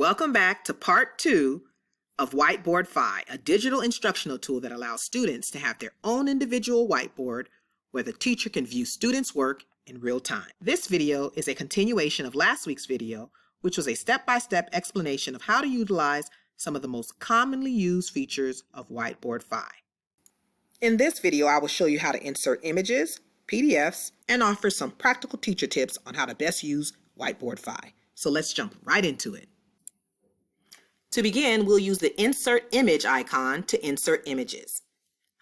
Welcome back to part 2 of Whiteboard.Fi, a digital instructional tool that allows students to have their own individual whiteboard where the teacher can view students' work in real time. This video is a continuation of last week's video, which was a step-by-step explanation of how to utilize some of the most commonly used features of Whiteboard.Fi. In this video, I will show you how to insert images, PDFs, and offer some practical teacher tips on how to best use Whiteboard.Fi. So let's jump right into it. To begin, we'll use the Insert Image icon to insert images.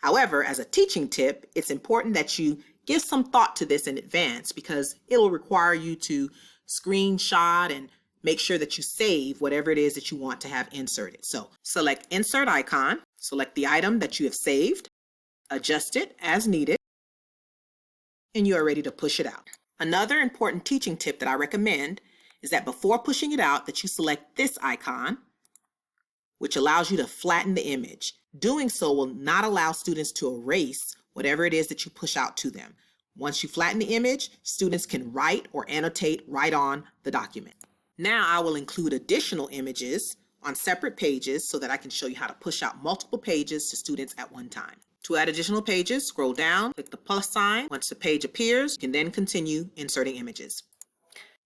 However, as a teaching tip, it's important that you give some thought to this in advance because it'll require you to screenshot and make sure that you save whatever it is that you want to have inserted. So select Insert Icon, select the item that you have saved, adjust it as needed, and you are ready to push it out. Another important teaching tip that I recommend is that before pushing it out, that you select this icon, which allows you to flatten the image. Doing so will not allow students to erase whatever it is that you push out to them. Once you flatten the image, students can write or annotate right on the document. Now I will include additional images on separate pages so that I can show you how to push out multiple pages to students at one time. To add additional pages, scroll down, click the plus sign. Once the page appears, you can then continue inserting images.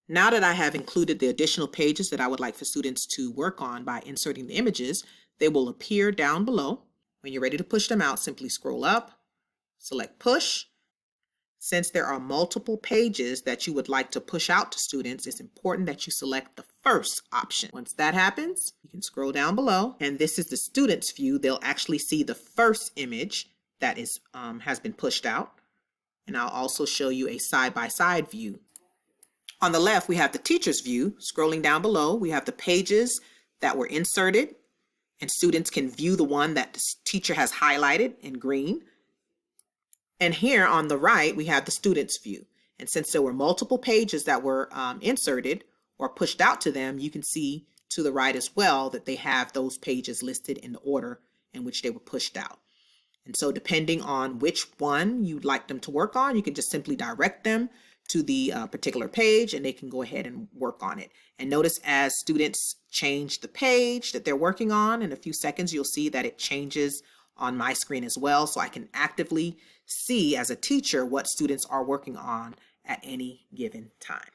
Now that I have included the additional pages that I would like for students to work on by inserting the images, they will appear down below. When you're ready to push them out, simply scroll up, select Push. Since there are multiple pages that you would like to push out to students, it's important that you select the first option. Once that happens, you can scroll down below, and this is the student's view. They'll actually see the first image that is has been pushed out, and I'll also show you a side-by-side view. On the left, we have the teacher's view. Scrolling down below, we have the pages that were inserted, and students can view the one that the teacher has highlighted in green. And here on the right, we have the student's view. And since there were multiple pages that were inserted or pushed out to them, you can see to the right as well that they have those pages listed in the order in which they were pushed out. And so depending on which one you'd like them to work on, you can just simply direct them to the particular page and they can go ahead and work on it. And notice as students change the page that they're working on, in a few seconds you'll see that it changes on my screen as well, so I can actively see as a teacher what students are working on at any given time.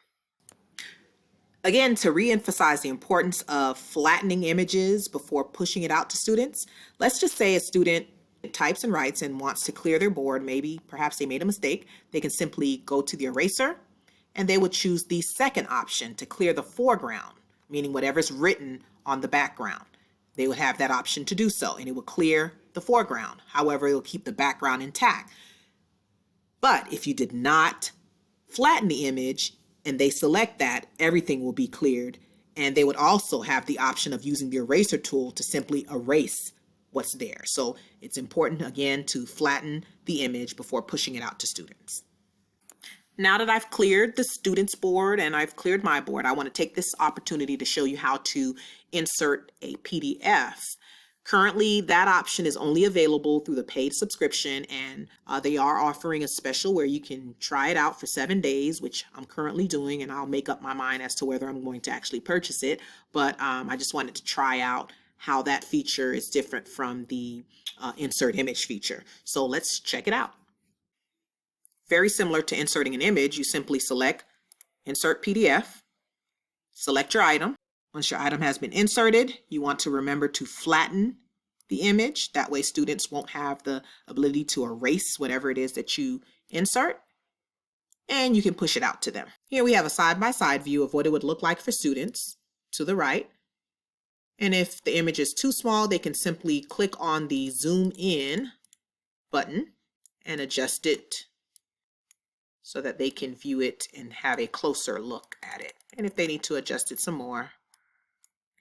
Again, to re-emphasize the importance of flattening images before pushing it out to students, let's just say a student types and writes and wants to clear their board. Perhaps they made a mistake. They can simply go to the eraser and they would choose the second option to clear the foreground, meaning whatever's written on the background. They would have that option to do so and it will clear the foreground. However, it will keep the background intact. But if you did not flatten the image and they select that, everything will be cleared, and they would also have the option of using the eraser tool to simply erase what's there. So it's important, again, to flatten the image before pushing it out to students. Now that I've cleared the student's board and I've cleared my board, I want to take this opportunity to show you how to insert a PDF. Currently, that option is only available through the paid subscription, and they are offering a special where you can try it out for 7 days, which I'm currently doing, and I'll make up my mind as to whether I'm going to actually purchase it. But I just wanted to try out how that feature is different from the insert image feature. So let's check it out. Very similar to inserting an image, you simply select Insert PDF, select your item. Once your item has been inserted, you want to remember to flatten the image. That way students won't have the ability to erase whatever it is that you insert, and you can push it out to them. Here we have a side-by-side view of what it would look like for students to the right. And if the image is too small, they can simply click on the Zoom In button and adjust it so that they can view it and have a closer look at it. And if they need to adjust it some more,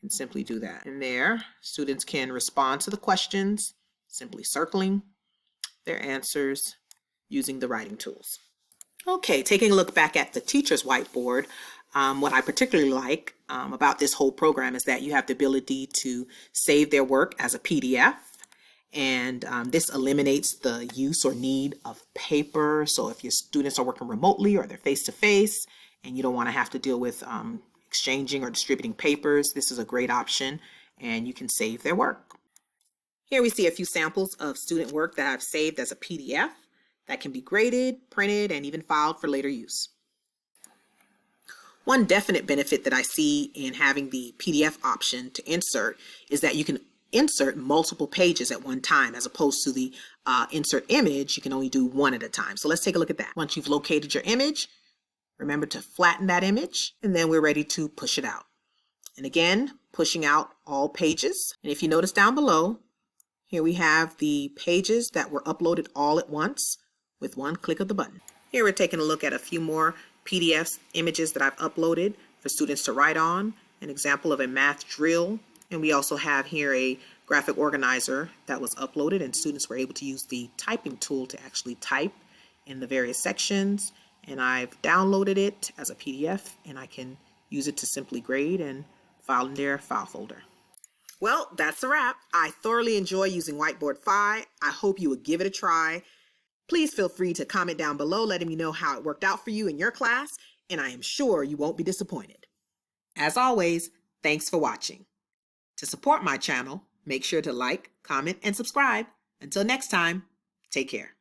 can simply do that. And there, students can respond to the questions, simply circling their answers using the writing tools. Okay, taking a look back at the teacher's whiteboard, what I particularly like about this whole program is that you have the ability to save their work as a PDF. And this eliminates the use or need of paper. So if your students are working remotely or they're face-to-face and you don't want to have to deal with exchanging or distributing papers, this is a great option, and you can save their work. Here we see a few samples of student work that I've saved as a PDF that can be graded, printed, and even filed for later use. One definite benefit that I see in having the PDF option to insert is that you can insert multiple pages at one time, as opposed to the insert image, you can only do one at a time. So let's take a look at that. Once you've located your image, remember to flatten that image, and then we're ready to push it out. And again, pushing out all pages. And if you notice down below, here we have the pages that were uploaded all at once with one click of the button. Here we're taking a look at a few more PDF images that I've uploaded for students to write on, an example of a math drill, and we also have here a graphic organizer that was uploaded, and students were able to use the typing tool to actually type in the various sections, and I've downloaded it as a PDF, and I can use it to simply grade and file in their file folder. Well, that's a wrap. I thoroughly enjoy using Whiteboard.Fi. I hope you would give it a try. Please feel free to comment down below letting me know how it worked out for you in your class, and I am sure you won't be disappointed. As always, thanks for watching. To support my channel, make sure to like, comment, and subscribe. Until next time, take care.